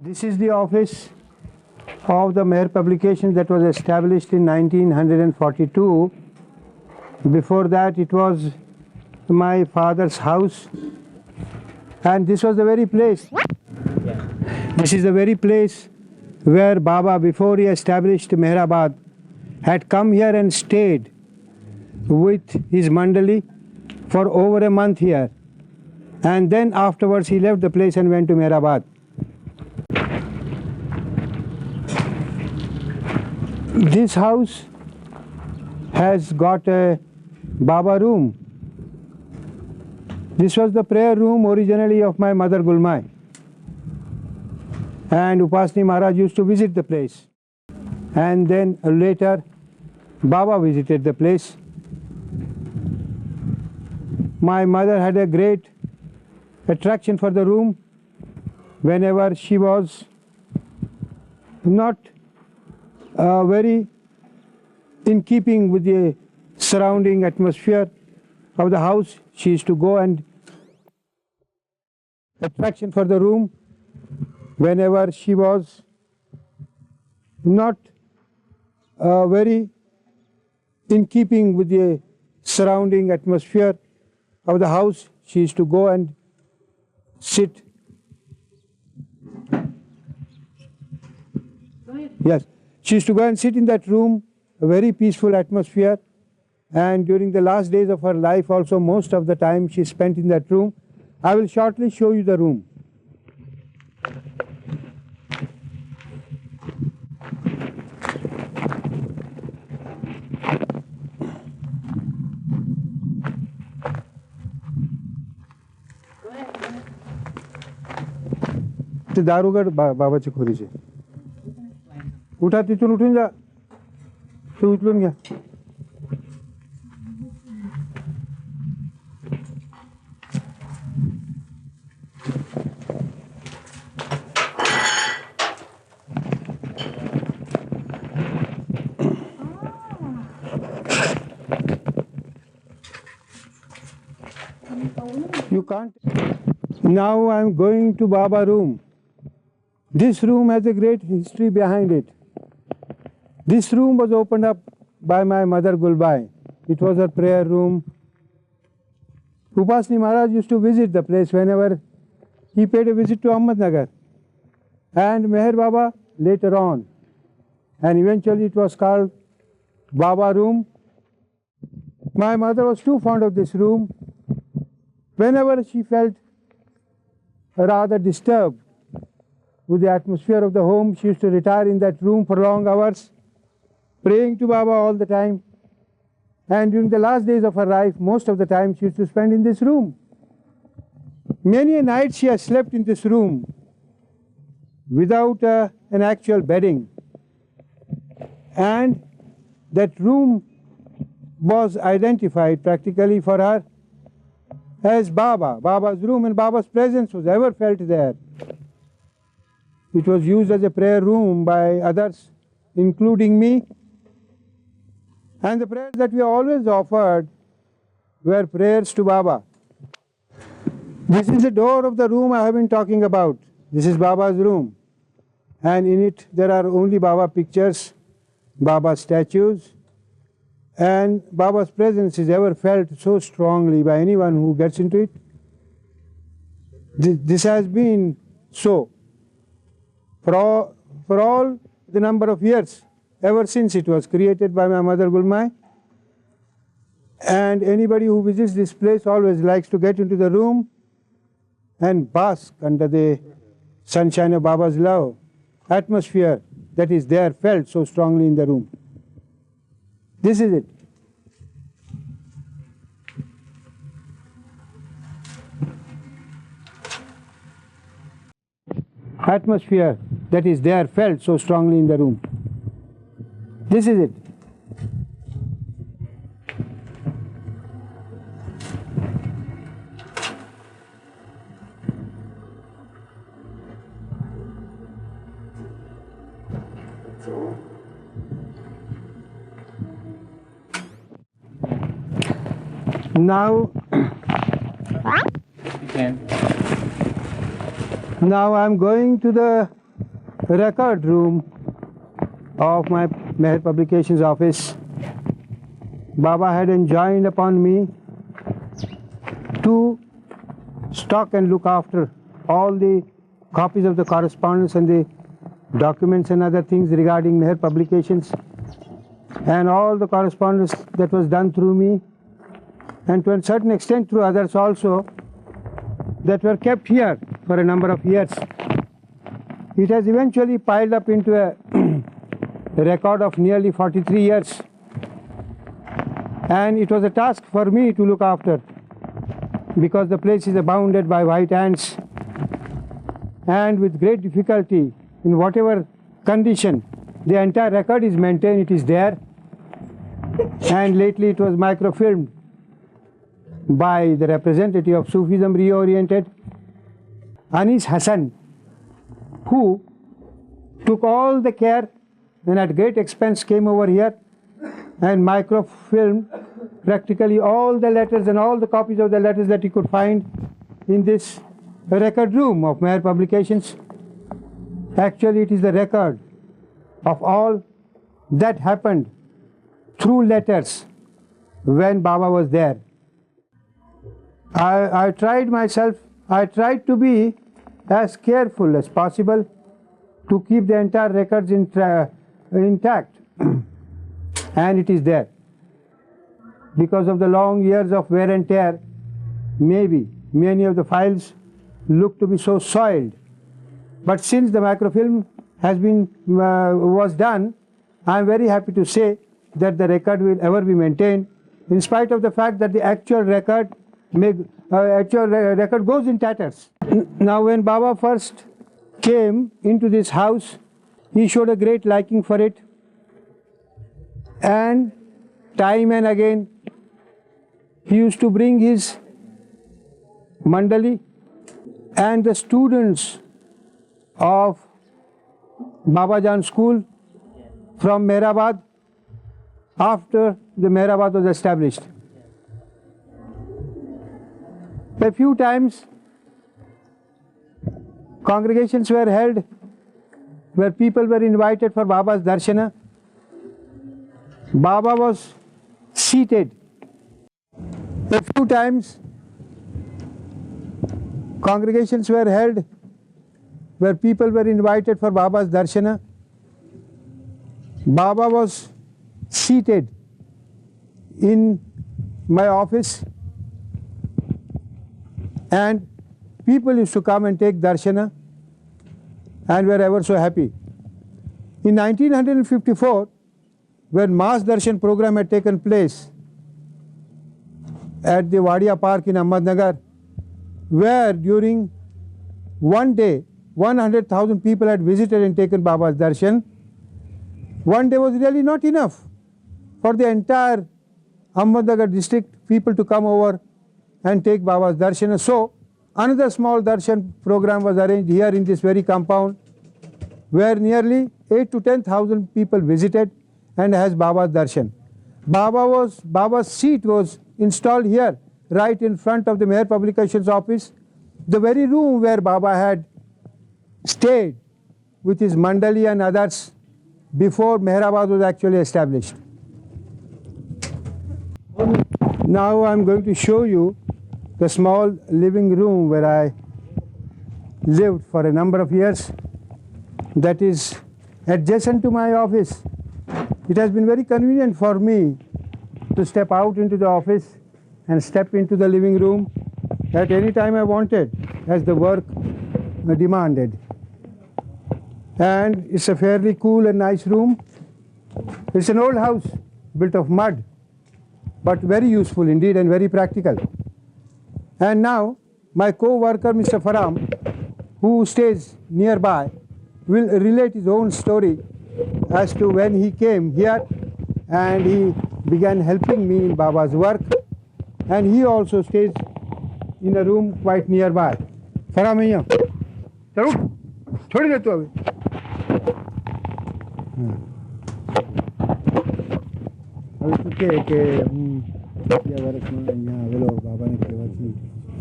This is the office of the Meher publication that was established in 1942. Before that it was my father's house, and this was the very place. This is the very place where Baba, before he established Meherabad, had come here and stayed with his Mandali for over a month here, and then afterwards he left the place and went to Meherabad. This house has got a Baba room. This was the prayer room originally of my mother Gulmai, and Upasni Maharaj used to visit the place, and then later Baba visited the place. My mother had a great attraction for the room. Whenever she was not very in keeping with the surrounding atmosphere of the house, she used to go and attraction for the room. Whenever she was not very in keeping with the surrounding atmosphere of the house, she used to go and sit. Yes, she used to go and sit in that room, a very peaceful atmosphere, and during the last days of her life also most of the time she spent in that room. I will shortly show you the room. ते दारुगड बाबाची खोलीचे उठा, तिथून उठून जा, ते उचलून घ्या. You can't. Now I am going to Baba room. This room has a great history behind it. This room was opened up by my mother Gulbai. It was her prayer room. Upasni Maharaj used to visit the place whenever he paid a visit to Ahmednagar, and Meher Baba later on, and eventually it was called Baba room. My mother was too fond of this room. Whenever she felt rather disturbed with the atmosphere of the home, she used to retire in that room for long hours, praying to Baba all the time. And during the last days of her life, most of the time she used to spend in this room. Many a night she has slept in this room without an actual bedding. And that room was identified practically for her as Baba's room, and Baba's presence was ever felt there. It was used as a prayer room by others, including me. And the prayers that we always offered were prayers to Baba. This is the door of the room I have been talking about. This is Baba's room. And in it there are only Baba pictures, Baba statues, and Baba's presence is ever felt so strongly by anyone who gets into it. This has been so for all the number of years, ever since it was created by my mother Gulmai. And anybody who visits this place always likes to get into the room and bask under the sunshine of Baba's love, atmosphere that is there felt so strongly in the room. This is it. Atmosphere that is there felt so strongly in the room. This is it. Now Now I am going to the record room of my Meher Publications office. Baba had enjoined upon me to stock and look after all the copies of the correspondence and the documents and other things regarding Meher Publications, and all the correspondence that was done through me, and to a certain extent through others also, that were kept here for a number of years. It has eventually piled up into a record of nearly 43 years, and it was a task for me to look after, because the place is abounded by white ants, and with great difficulty, in whatever condition the entire record is maintained, it is there. And lately it was microfilmed by the representative of Sufism Reoriented, Anis Hassan, who took all the care and at great expense came over here and microfilmed practically all the letters and all the copies of the letters that he could find in this record room of Meher Publications. Actually, it is the record of all that happened through letters when Baba was there. I tried to be as careful as possible to keep the entire records intact, and it is there. Because of the long years of wear and tear, maybe many of the files look to be so soiled. But since the microfilm has been was done, I am very happy to say that the record will ever be maintained, in spite of the fact that the actual record goes in tatters. Now, when Baba first came into this house, he showed a great liking for it, and time and again he used to bring his Mandali and the students of Babajan school from Meherabad after the Meherabad was established. A few times congregations were held where people were invited for Baba's darshana. Baba was seated. A few times congregations were held where people were invited for Baba's darshana. Baba was seated in my office, and people used to come and take darshana and were ever so happy. In 1954, when mass darshan program had taken place at the Wadia Park in Ahmednagar, where during one day 100,000 people had visited and taken Baba's darshan, one day was really not enough for the entire Ahmednagar district people to come over and take Baba's darshan. So another small darshan program was arranged here in this very compound, where nearly 8 to 10,000 people visited and has Baba's darshan. Baba's seat was installed here, right in front of the Meher Publications office, the very room where Baba had stayed with his Mandali and others before Meherabad was actually established. Now I am going to show you the small living room where I lived for a number of years, that is adjacent to my office. It has been very convenient for me to step out into the office and step into the living room at any time I wanted, as the work demanded. And it's a fairly cool and nice room. It's an old house built of mud, but very useful indeed and very practical. And now my co-worker Mr. Feramji, who stays nearby, will relate his own story as to when he came here and he began helping me in Baba's work, and he also stays in a room quite nearby. Feramji, chalo, thodi na tu abhi. હવે શું કહે કે હું 2 વર્ષમાં અહીંયા આવેલો બાબાની સેવાથી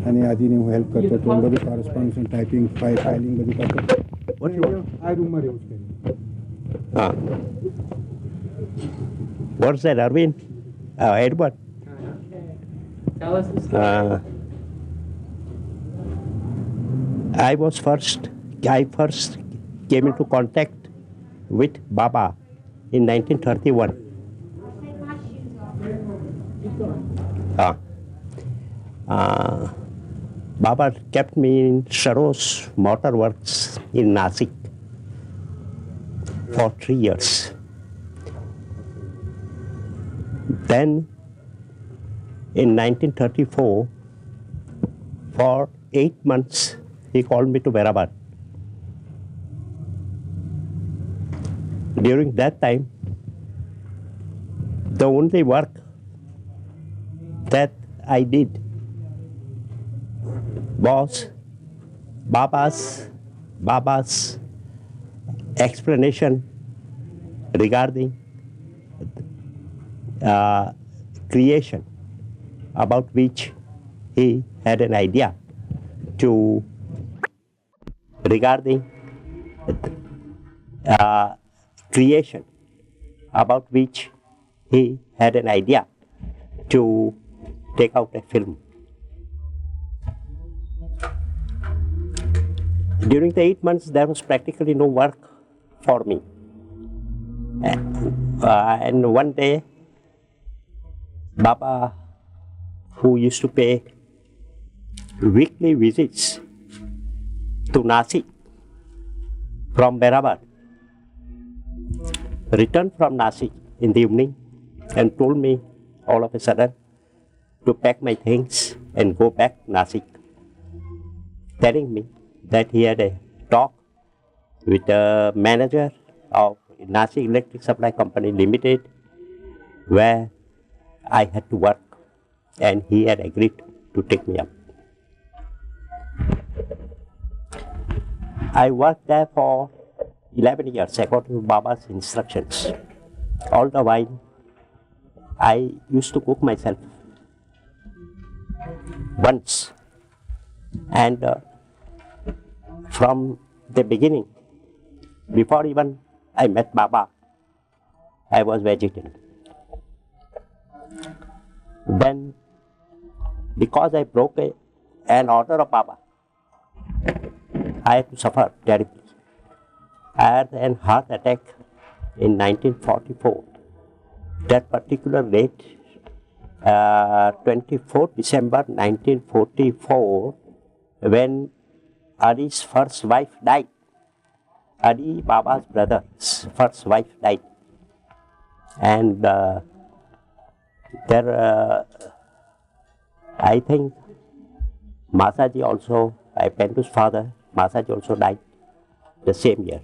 અને આદિને હું હેલ્પ કરતો હતો, બધું કોરસ્પોન્ડન્સ ટાઈપિંગ ફાઇલિંગ બધું કરતો. What you want? I room use kari. What's that, Irwin? Edward? Tell us the story. I first came into contact with Baba in 1931. Baba kept me in Saros Motor Works in Nasik for 3 years. Then, in 1934, for 8 months, he called me to Meherabad. During that time, the only work that I did was Baba's explanation regarding creation, about which he had an idea to regarding creation, about which he had an idea to take out a film. During the 8 months, there was practically no work for me. And one day, Baba, who used to pay weekly visits to Nasik from Meherabad, returned from Nasik in the evening and told me all of a sudden to pack my things and go back to Nasik, telling me that he had a talk with the manager of Nasik Electric Supply Company Limited, where I had to work, and he had agreed to take me up. I worked there for 11 years according to Baba's instructions. All the while, I used to cook myself once, and from the beginning, before even I met Baba, I was vegetarian. Then, because I broke an order of Baba, I had to suffer terribly. I had a heart attack in 1944. That particular date, 24 December 1944, when Adi's first wife died. Adi, Baba's brother's first wife died. And there, I think, Masaji also, Pentu's father, Masaji also died the same year.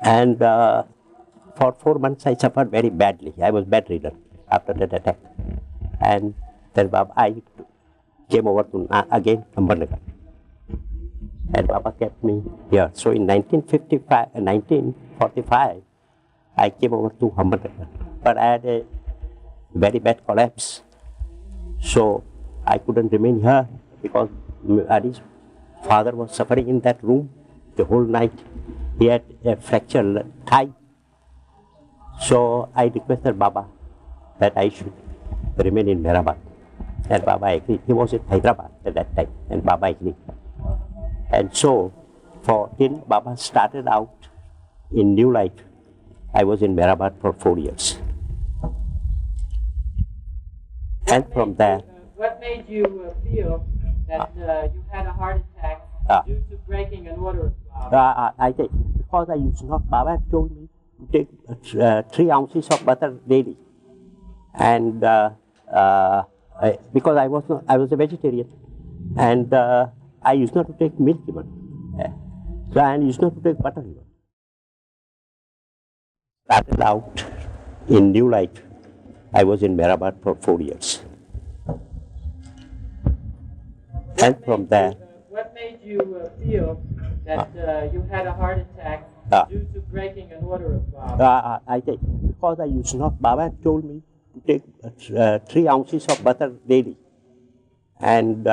And for 4 months I suffered very badly. I was bedridden after that attack. And then I came over to again Ahmednagar. And Baba kept me here. So in 1945, I came over to Ahmednagar. But I had a very bad collapse. So I couldn't remain here because Adi's father was suffering in that room the whole night. He had a fractured thigh. So I requested Baba that I should remain in Meherabad. And Baba agreed. He was in Hyderabad at that time, and Baba agreed. And so, till Baba started out in new life, I was in Meherabad for 4 years. And from there... what made you feel that you had a heart attack due to breaking an order of Baba? I think because I used not, Baba told me to take 3 ounces of butter daily. And because I was a vegetarian, and I used not to take milk even. So I used not to take butter even. Started out in new life. I was in Meherabad for 4 years. And from there... what made you feel that you had a heart attack due to breaking an order of Baba? I think because I used not, Baba told me to take 3 ounces of butter daily. And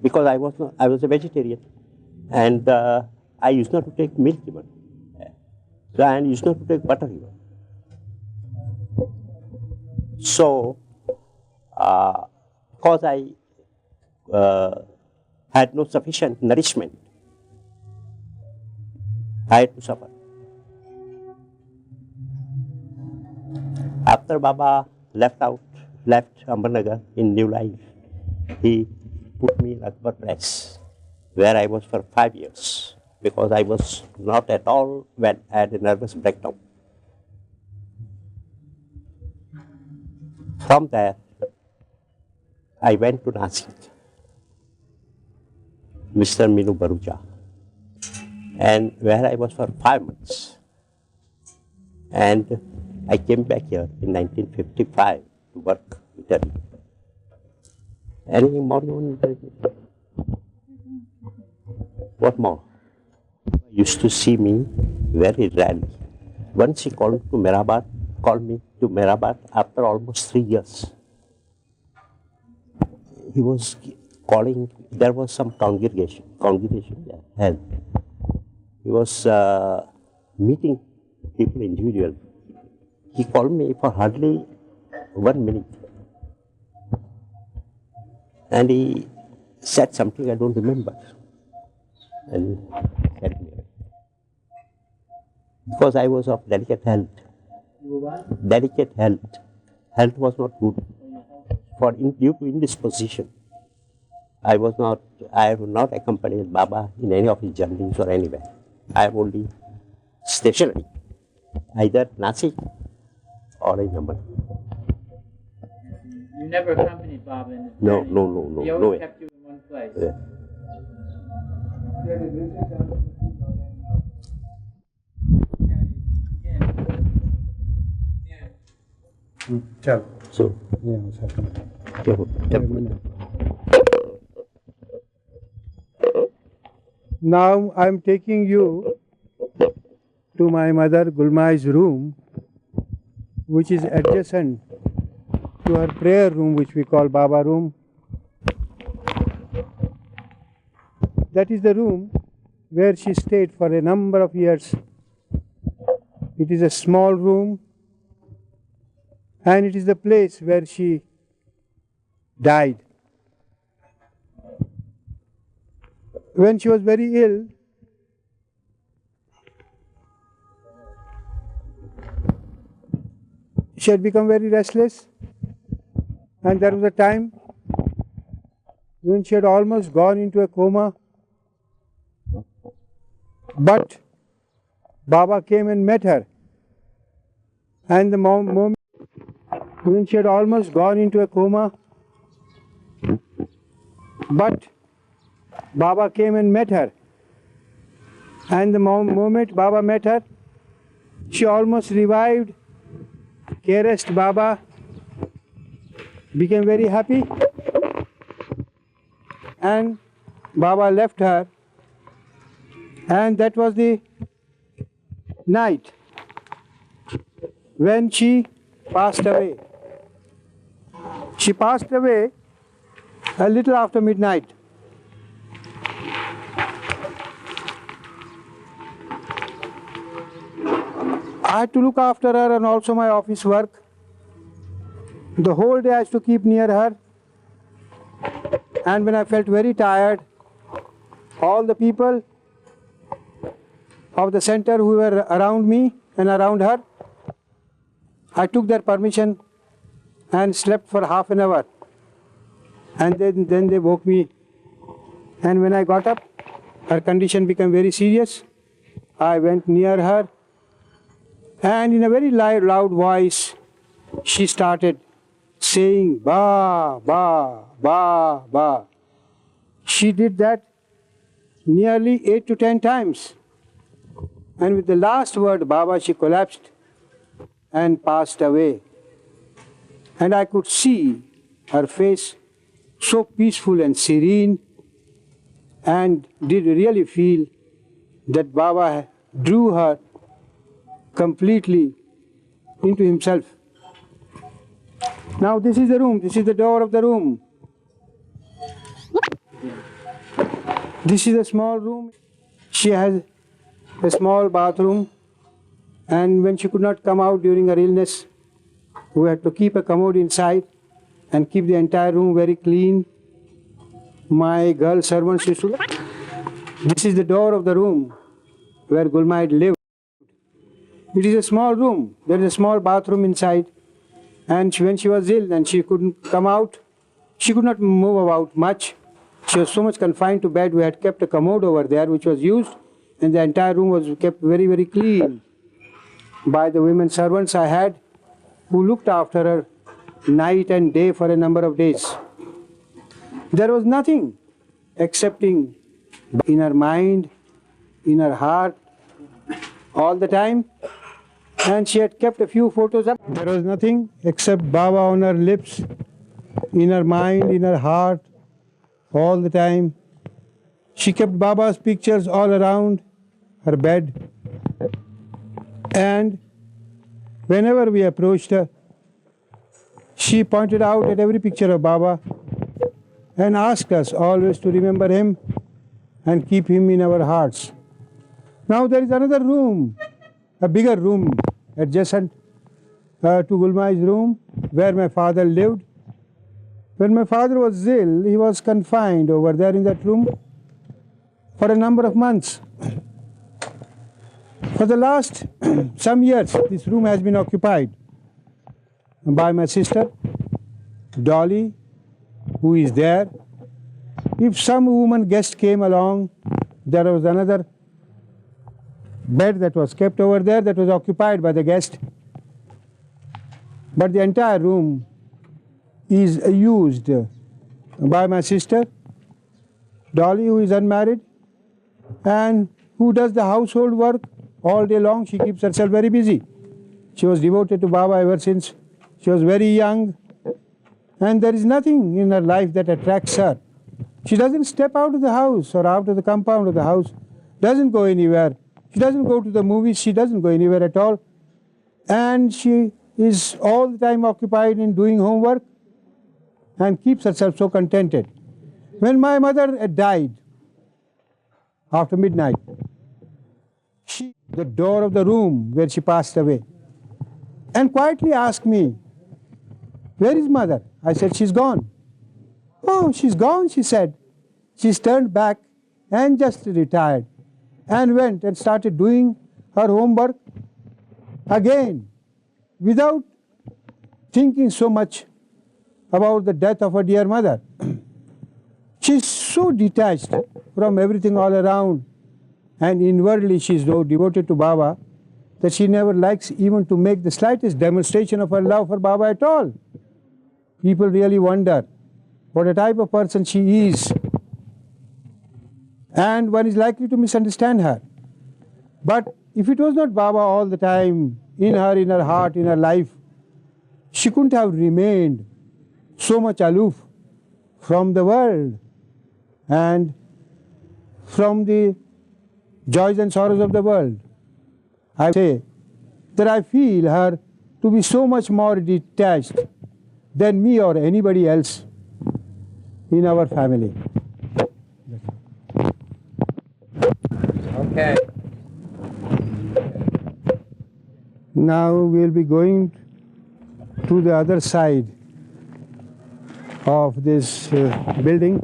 because I was a vegetarian, And I used not to take milk even. So I used not to take butter even. So, because I had no sufficient nourishment, I had to suffer. After Baba left Ahmednagar in New Life, he put me in Akbar Press, where I was for 5 years, because I was not at all well, I had a nervous breakdown. From there, I went to Nazar, Mr. Minu Baruja, and where I was for 5 months. And I came back here in 1955 to work with Italy. Anything more you want to tell? What more? He used to see me very rarely. Once he called me to Meherabad after almost 3 years. He was calling, there was some congregation there, held. He was meeting people individually. He called me for hardly 1 minute. And he said something I don't remember. And sent me away. Because I was of delicate health. You were what? Delicate health. Health was not good. Due to indisposition, I have not accompanied Baba in any of his journeys or anywhere. I am only stationary, either Nasik or in Ahmednagar. You never accompanied Baba in his No, journey? no. He always kept you in one place? Yeah. Chalo. So, Yeah, what's happening? Now I'm taking you to my mother Gulmai's room, which is adjacent to her prayer room, which we call Baba room. That is the room where she stayed for a number of years. It is a small room, and it is the place where she died. When she was very ill, she had become very restless, and there was a time when she had almost gone into a coma. But Baba came and met her, and the moment when she had almost gone into a coma, but Baba came and met her, and the moment Baba met her, she almost revived, caressed Baba, became very happy, and Baba left her, and that was the night when she passed away. She passed away a little after midnight. I had to look after her and also my office work. The whole day I had to keep near her, and when I felt very tired, all the people of the center who were around me and around her, I took their permission and slept for half an hour, and then they woke me, and when I got up, her condition became very serious. I went near her, and in a very loud voice she started saying ba, ba, ba, ba. She did that nearly 8 to 10 times, and with the last word Baba, she collapsed and passed away. And I could see her face so peaceful and serene, and did really feel that Baba drew her completely into himself. Now this is the room, this is the door of the room. This is a small room. She has a small bathroom, and when she could not come out during her illness, we had to keep a commode inside and keep the entire room very clean. My girl servants used to... This is the door of the room where Gulmaid lived. It is a small room. There is a small bathroom inside. And when she was ill and she couldn't come out, she could not move about much. She was so much confined to bed. We had kept a commode over there which was used, and the entire room was kept very, very clean by the women servants I had, who looked after her night and day for a number of days. There was nothing excepting in her mind, in her heart, all the time. And she had kept a few photos up. There was nothing except Baba on her lips, in her mind, in her heart, all the time. She kept Baba's pictures all around her bed. And whenever we approached her, she pointed out at every picture of Baba and asked us always to remember him and keep him in our hearts. Now there is another room, a bigger room adjacent to Gulmai's room where my father lived. When my father was ill, he was confined over there in that room for a number of months. For the last some years, this room has been occupied by my sister, Dolly, who is there. If some woman guest came along, there was another bed that was kept over there that was occupied by the guest. But the entire room is used by my sister, Dolly, who is unmarried and who does the household work all day long. She keeps herself very busy. She was devoted to Baba ever since she was very young, and there is nothing in her life that attracts her. She doesn't step out of the house or out of the compound of the house, doesn't go anywhere. She doesn't go to the movies, she doesn't go anywhere at all. And she is all the time occupied in doing homework and keeps herself so contented. When my mother died after midnight, the door of the room where she passed away, and quietly asked me, "Where is mother?" I said, "She's gone." "Oh, she's gone," she said. She's turned back and just retired and went and started doing her homework again without thinking so much about the death of her dear mother. She's so detached from everything all around, and inwardly she's so devoted to Baba that she never likes even to make the slightest demonstration of her love for Baba at all. People really wonder what a type of person she is, and one is likely to misunderstand her. But if it was not Baba all the time in her heart, in her life, she couldn't have remained so much aloof from the world and from the joys and sorrows of the world. I say that I feel her to be so much more detached than me or anybody else in our family. Okay. Now we'll be going to the other side of this building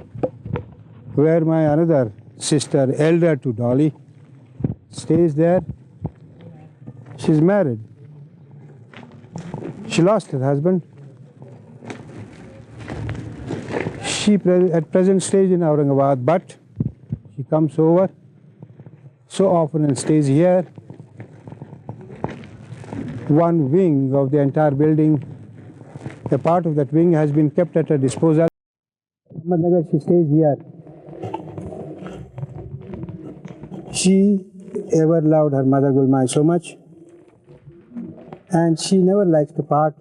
where my another sister, elder to Dolly, stays there. She's married. She lost her husband. She at present stays in Aurangabad, but she comes over so often and stays here. One wing of the entire building, a part of that wing has been kept at her disposal. Ahmednagar, she stays here. She ever loved her mother Gulmai so much, and she never likes to part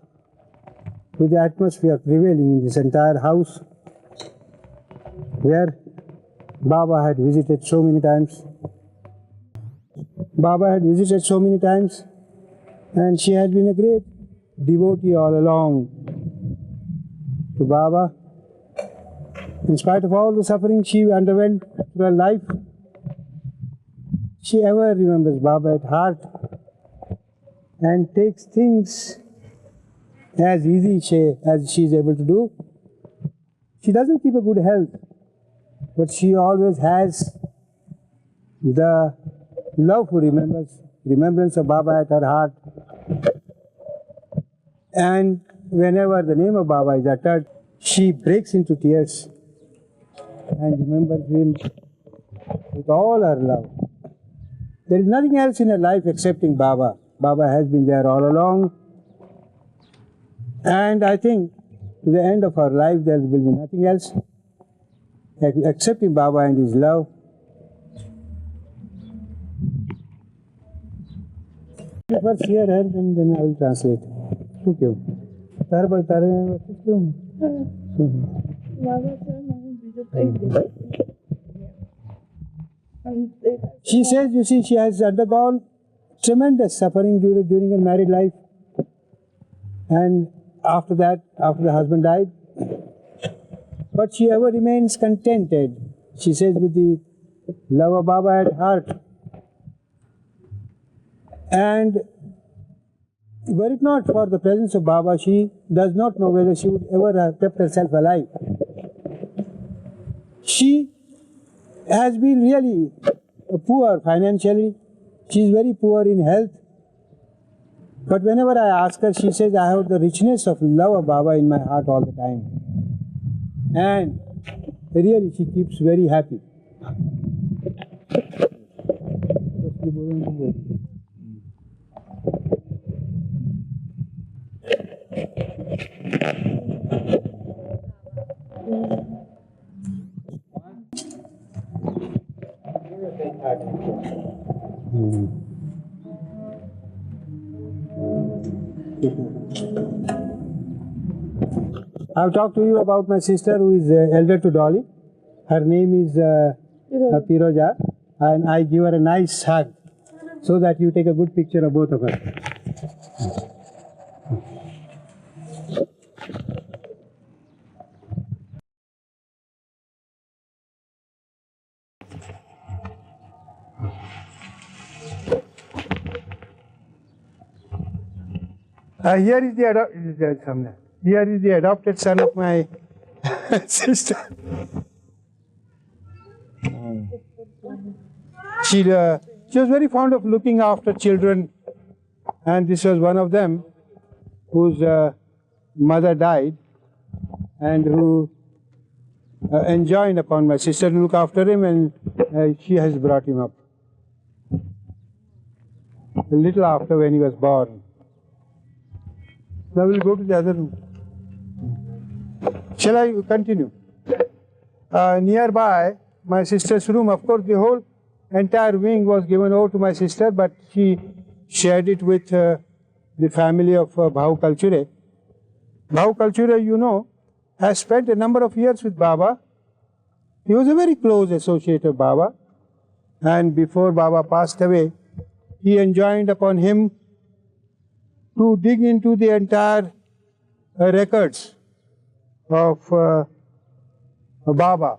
with the atmosphere prevailing in this entire house where Baba had visited so many times. Baba had visited so many times, and she had been a great devotee all along to Baba. In spite of all the suffering she underwent through her life, she ever remembers Baba at heart and takes things as easy as she is able to do. She doesn't keep a good health, but she always has the love for remembrance of Baba at her heart. And whenever the name of Baba is uttered, she breaks into tears and remembers him with all her love. There is nothing else in her life excepting Baba. Baba has been there all along. And I think to the end of her life there will be nothing else excepting Baba and his love. You first hear her and then I will translate. Thank you. She says, you see, she has undergone tremendous suffering during her married life. And after that, after the husband died, but she ever remains contented. She says, with the love of Baba at heart. And were it not for the presence of Baba, she does not know whether she would ever have kept herself alive. She has been really poor financially. She is very poor in health. But whenever I ask her, she says, I have the richness of love of Baba in my heart all the time. And really, she keeps very happy. I've talked to you about my sister who is elder to Dolly. Her name is Piroja, and I give her a nice hug so that you take a good picture of both of us. Here is the adopted son of my sister. She was very fond of looking after children, and this was one of them whose mother died and who enjoined upon my sister to look after him, and she has brought him up. A little after when he was born. Now we'll go to the other room. Shall I continue? Nearby, my sister's room, of course, the whole entire wing was given over to my sister, but she shared it with the family of Bhau Culture. Bhau Culture, you know, has spent a number of years with Baba. He was a very close associate of Baba, and before Baba passed away, he enjoined upon him to dig into the entire records of Baba,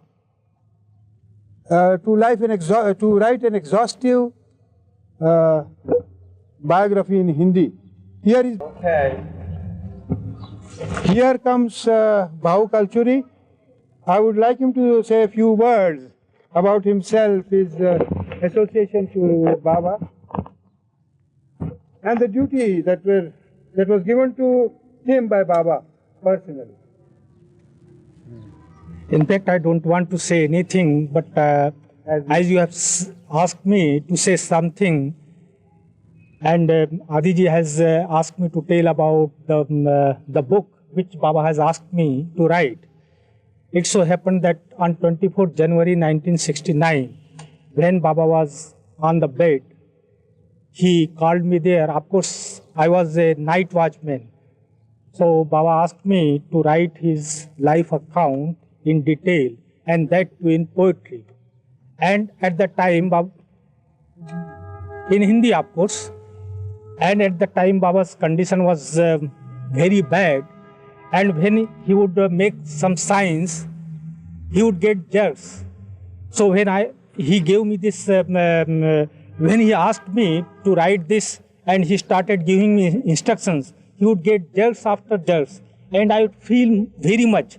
to write an exhaustive biography in Hindi. Here comes Bhau Kalchuri. I would like him to say a few words about himself, his association with Baba, and the duty that was given to him by Baba personally. In fact, I don't want to say anything, but as you have asked me to say something, and Adiji has asked me to tell about the book which Baba has asked me to write. It so happened that on 24th January 1969, when Baba was on the bed, he called me there. Of course, I was a night watchman. So Baba asked me to write his life account in detail, and that too in poetry. And at the time, in Hindi, of course, and at the time Baba's condition was very bad, and when he would make some signs, he would get jerks. So when he gave me this when he asked me to write this and he started giving me instructions, he would get jerks after jerks, and I would feel very much.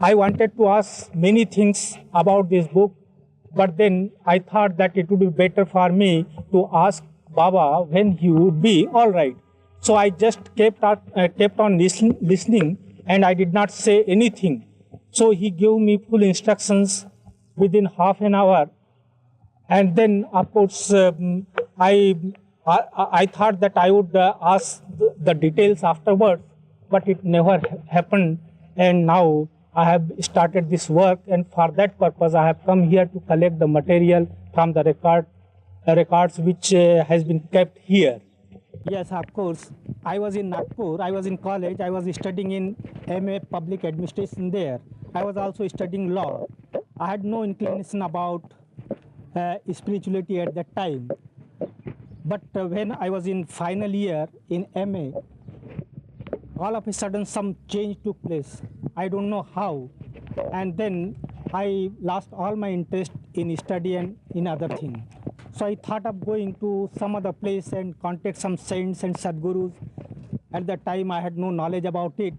I wanted to ask many things about this book, but then I thought that it would be better for me to ask Baba when he would be all right. So I just kept on listening, and I did not say anything. So he gave me full instructions within half an hour. And then, of course, I thought that I would ask the details afterwards, but it never happened. And now I have started this work, and for that purpose, I have come here to collect the material from the records which has been kept here. Yes, of course. I was in Nagpur. I was in college. I was studying in MA Public Administration there. I was also studying law. I had no inclination about spirituality at that time. But when I was in final year in MA, all of a sudden some change took place. I don't know how. And then I lost all my interest in study and in other things. So I thought of going to some other place and contact some saints and sadgurus. At that time I had no knowledge about it.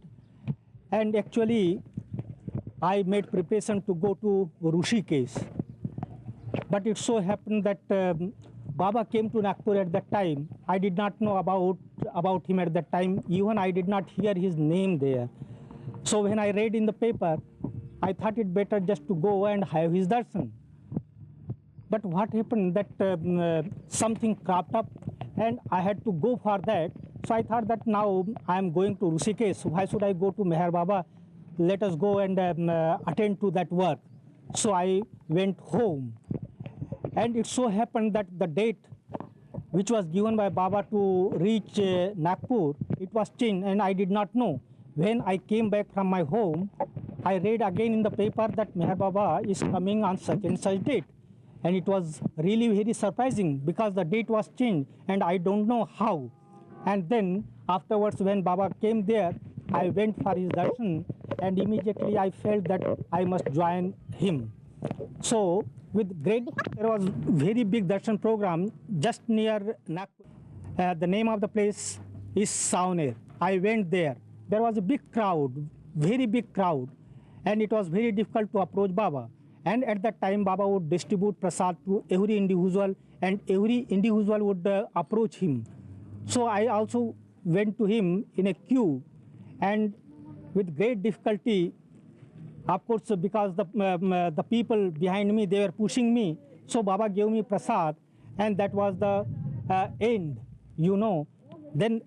And actually I made preparation to go to Rishikesh. But it so happened that Baba came to Nagpur at that time. I did not know about him at that time. Even I did not hear his name there. So when I read in the paper, I thought it better just to go and have his darshan. But what happened that something cropped up and I had to go for that. So I thought that now I am going to Rishikesh. Why should I go to Meher Baba? Let us go and attend to that work. So I went home. And it so happened that the date which was given by Baba to reach Nagpur, it was changed and I did not know. When I came back from my home, I read again in the paper that Meher Baba is coming on such and such date. And it was really very surprising because the date was changed and I don't know how. And then afterwards when Baba came there, I went for his darshan and immediately I felt that I must join him. So with great, there was very big darshan program just near Nagpur. The name of the place is Sauner. I went there. There was a big crowd, very big crowd, and it was very difficult to approach Baba. And at that time, Baba would distribute prasad to every individual, and every individual would approach him. So I also went to him in a queue, and with great difficulty, of course, because the people behind me, they were pushing me. So Baba gave me prasad, and that was the end, you know. Then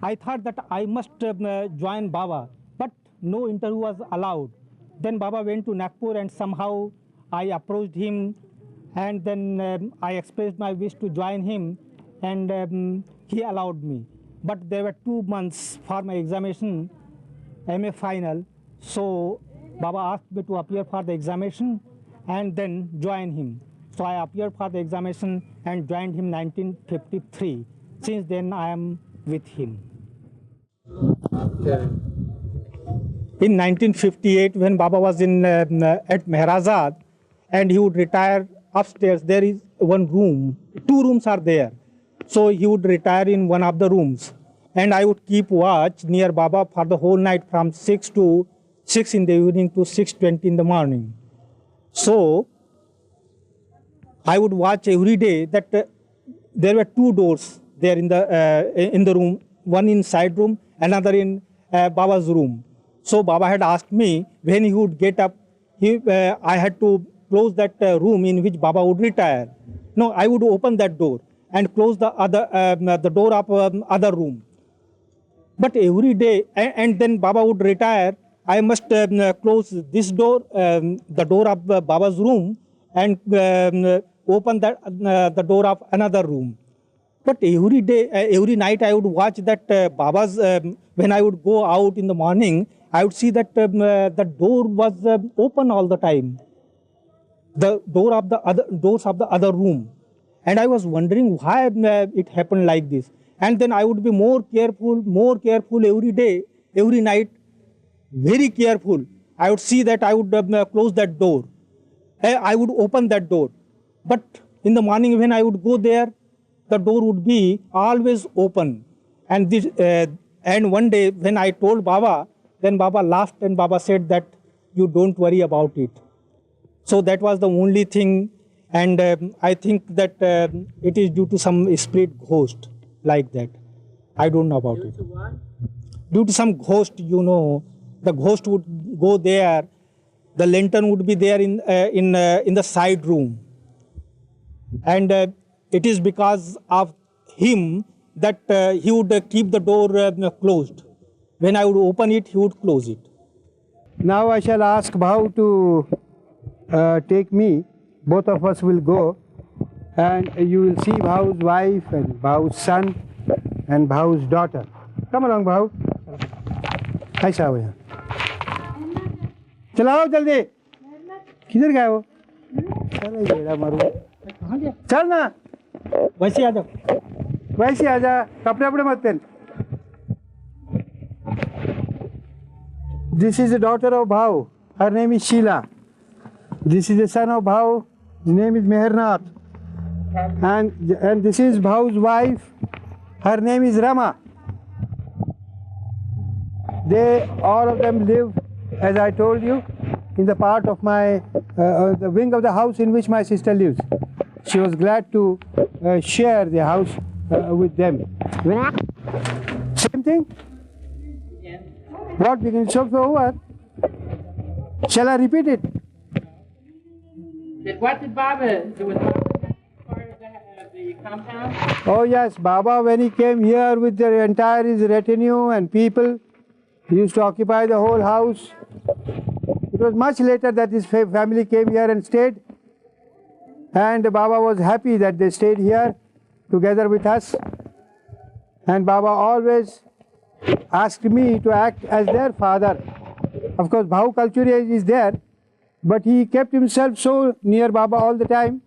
I thought that I must join Baba, but no interview was allowed. Then Baba went to Nagpur and somehow I approached him, and then I expressed my wish to join him, and he allowed me. But there were 2 months for my examination, MA final, so Baba asked me to appear for the examination and then join him. So I appeared for the examination and joined him 1953. Since then I am with him. In 1958, when Baba was at Meherazad and he would retire upstairs, there is one room, 2 rooms are there. So he would retire in one of the rooms. And I would keep watch near Baba for the whole night from 6 in the evening to 6:20 in the morning. So I would watch every day that there were 2 doors there in the room, one in side room, another in Baba's room. So Baba had asked me when he would get up, I had to close that room in which Baba would retire. No, I would open that door and close the door of other room. But every day, and then Baba would retire, I must close this door, the door of Baba's room, and open the door of another room. But every day, every night I would watch that Baba's, when I would go out in the morning, I would see that the door was open all the time. The door of the doors of the other room. And I was wondering why it happened like this. And then I would be more careful every day, every night, very careful. I would see that I would close that door. I would open that door. But in the morning when I would go there, the door would be always open. And this, and one day when I told Baba, then Baba laughed and Baba said that you don't worry about it. So that was the only thing, and I think that it is due to some spirit ghost like that. I don't know about it. Due to what? Due to some ghost, you know, the ghost would go there. The lantern would be there in the side room, and it is because of him that he would keep the door closed. When I would open it, he would close it. Now I shall ask Bhau to take me. Both of us will go, and you will see Bhau's wife and Bhau's son and Bhau's daughter. Come along, Bhau. ऐसा हो यहाँ. चलाओ जल्दी. किधर गए हो? चलो येड़ा मारो. चल ना. वैसे आ जाओ. वैसे आ जा. कपड़े अपने मत पहन. This is the daughter of Bhau. Her name is Sheila. This is the son of Bhau. His name is Mehernath. And this is Bhau's wife. Her name is Rama. They all of them live, as I told you, in the part of my the wing of the house in which my sister lives. She was glad to share the house with them. Same thing. Yes. What we can show over? Shall I repeat it? What did Baba do? Was Baba part of the compound? Oh yes, Baba, when he came here with the entire his retinue and people, he used to occupy the whole house. It was much later that his family came here and stayed. And Baba was happy that they stayed here together with us. And Baba always asked me to act as their father. Of course, Bhau Kalchuri is there, but he kept himself so near Baba all the time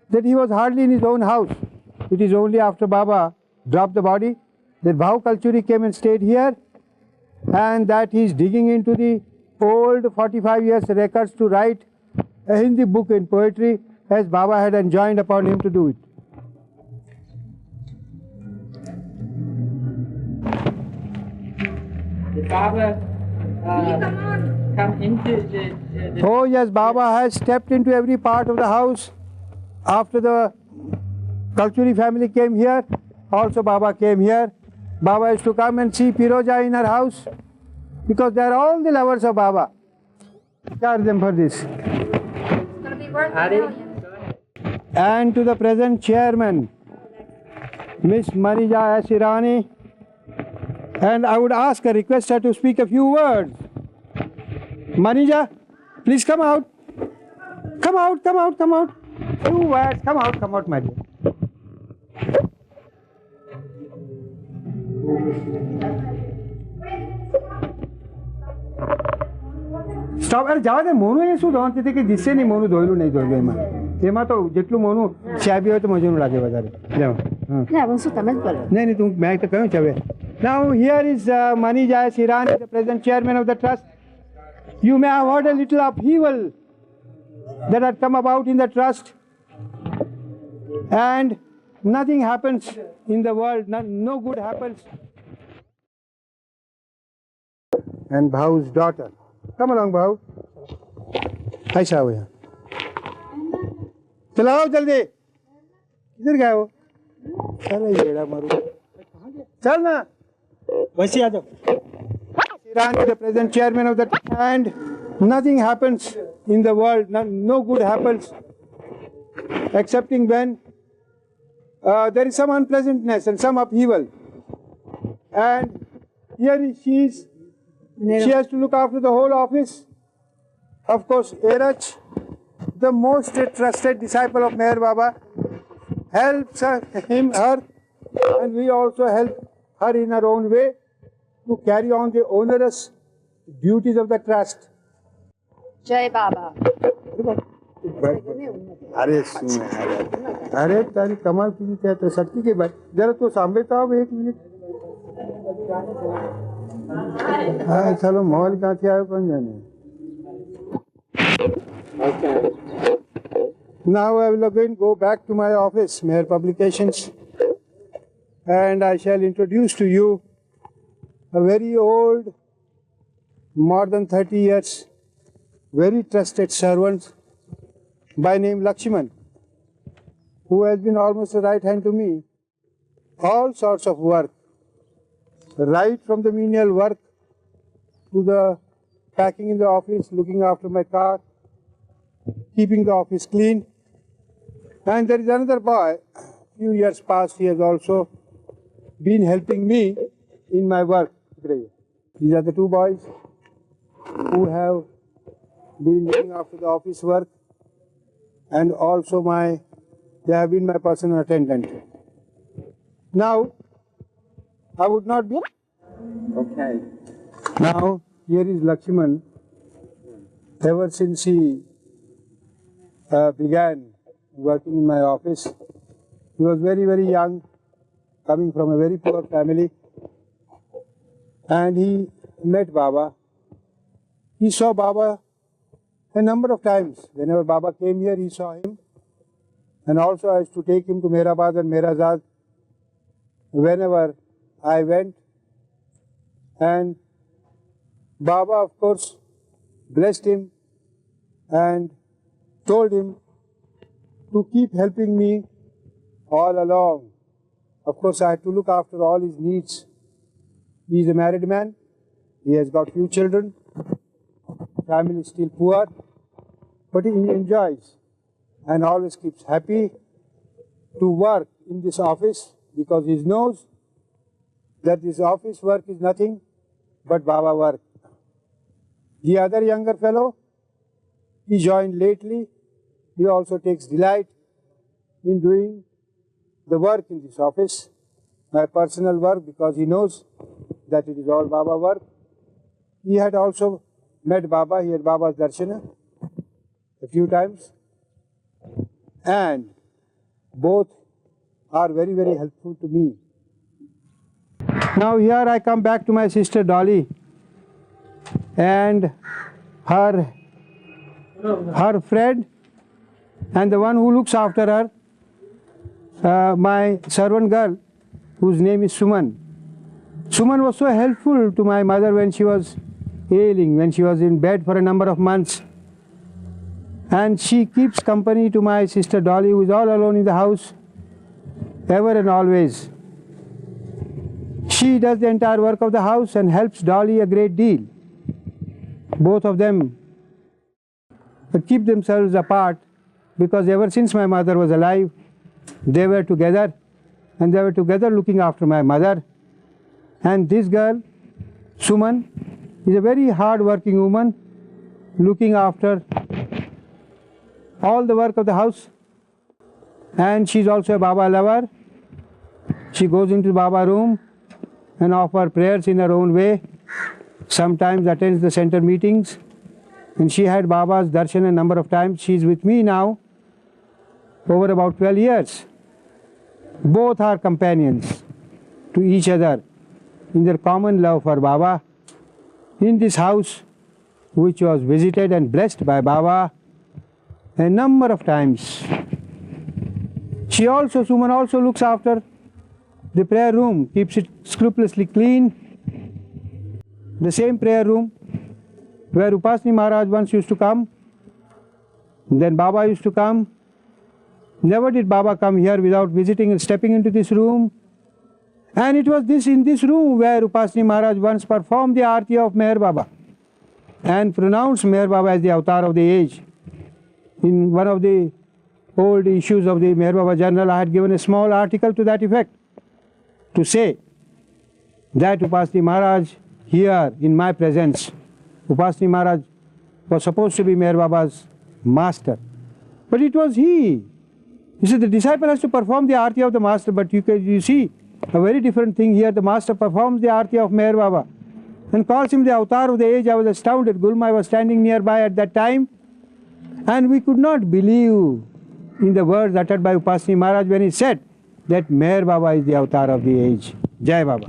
that he was hardly in his own house. It is only after Baba dropped the body that Bhau Kalchuri came and stayed here, and that he is digging into the old 45 years records to write a Hindi book in poetry, as Baba had enjoined upon him to do it. Did Baba come into the Oh yes, Baba has stepped into every part of the house. After the Kalchuri family came here, also Baba came here. Baba used to come and see Piroja in her house, because they are all the lovers of Baba. Charge them for this. And to the present chairman, Miss Manija S. Irani, and I would ask her, request her to speak a few words. Manija, please come out. Come out, come out, come out. Few words, come out, my dear. Stop. અરે જવા દે મોનું એ શું ધોવાનું છે કે દિશે નહીં મોનું ધોયેલું નહીં ધોયેલું એમાં તો જેટલું મોનું ચાબી હોય તો મજૂરનું લાગે વધારે નહીં તું મેં તો કહ્યું છે હવે. Now here is Manija Sirani, the present chairman of the trust. You may have heard a little upheaval that had come about in the trust, and nothing happens in the world, no good happens. And Bhau's daughter. Come along, Bhau. ऐसा हो यहाँ. चलाओ जल्दी. किधर गए हो? चलो येड़ा मारो. चल ना. वैसे आ जाओ. Irani, the present chairman of the, and nothing happens in the world, no good happens, excepting when there is some unpleasantness and some upheaval. And here she is. She has to look after the whole office. Of course, Erach, the most trusted disciple of Meher Baba, helps her, and we also help her in our own way to carry on the onerous duties of the trust. Jai Baba. अरे सुन अरे तारी कमाल की क्या तो सच्ची की बात जरा तो सामने तो अब एक मिनट हाँ चलो मॉल कहाँ से आए कौन जाने Now I will again go back to my office, Meher Publications, and I shall introduce to you a very old, more than 30 years, very trusted servant by name Lakshman, who has been almost a right hand to me. All sorts of work, right from the menial work to the packing in the office, looking after my car, keeping the office clean. And there is another boy, few years past, he has also been helping me in my work. These are the two boys who have been looking after the office work, and also they have been my personal attendant. Now, I would not be... Okay. Now, here is Lakshman. Ever since he began working in my office, he was very, very young, coming from a very poor family, and he met Baba. He saw Baba a number of times. Whenever Baba came here, he saw him, and also I used to take him to Meherabad and Meherazad whenever I went. And Baba, of course, blessed him and told him to keep helping me all along. Of course, I had to look after all his needs. He is a married man. He has got few children. Family is still poor, but he enjoys and always keeps happy to work in this office, because he knows that this office work is nothing but Baba work. The other younger fellow, he joined lately. He also takes delight in doing the work in this office, my personal work, because he knows that it is all Baba work. He had also met Baba, he had Baba's darshana a few times, and both are very, very helpful to me. Now here I come back to my sister Dolly and her friend, and the one who looks after her, my servant girl, whose name is Suman. Suman was so helpful to my mother when she was ailing, when she was in bed for a number of months. And she keeps company to my sister Dolly, who is all alone in the house, ever and always. She does the entire work of the house and helps Dolly a great deal. Both of them keep themselves apart, because ever since my mother was alive, they were together, and they were together looking after my mother. And this girl, Suman, is a very hard-working woman, looking after all the work of the house. And she's also a Baba lover. She goes into Baba room and offers prayers in her own way. Sometimes attends the center meetings. And she had Baba's darshan a number of times. She's with me now over about 12 years. Both are companions to each other in their common love for Baba. In this house, which was visited and blessed by Baba a number of times. Suman also looks after the prayer room, keeps it scrupulously clean. The same prayer room where Upasni Maharaj once used to come, then Baba used to come. Never did Baba come here without visiting and stepping into this room. And it was in this room where Upasni Maharaj once performed the Aarti of Meher Baba and pronounced Meher Baba as the avatar of the age. In one of the old issues of the Meher Baba Journal, I had given a small article to that effect, to say that Upasni Maharaj here in my presence, Upasni Maharaj was supposed to be Meher Baba's master, but it was he. You see, the disciple has to perform the Aarti of the master, but you see a very different thing here. The master performs the Aarti of Meher Baba and calls him the avatar of the age. I was astounded. Gulmai was standing nearby at that time, and we could not believe in the words uttered by Upasni Maharaj when he said that Meher Baba is the avatar of the age. Jai Baba.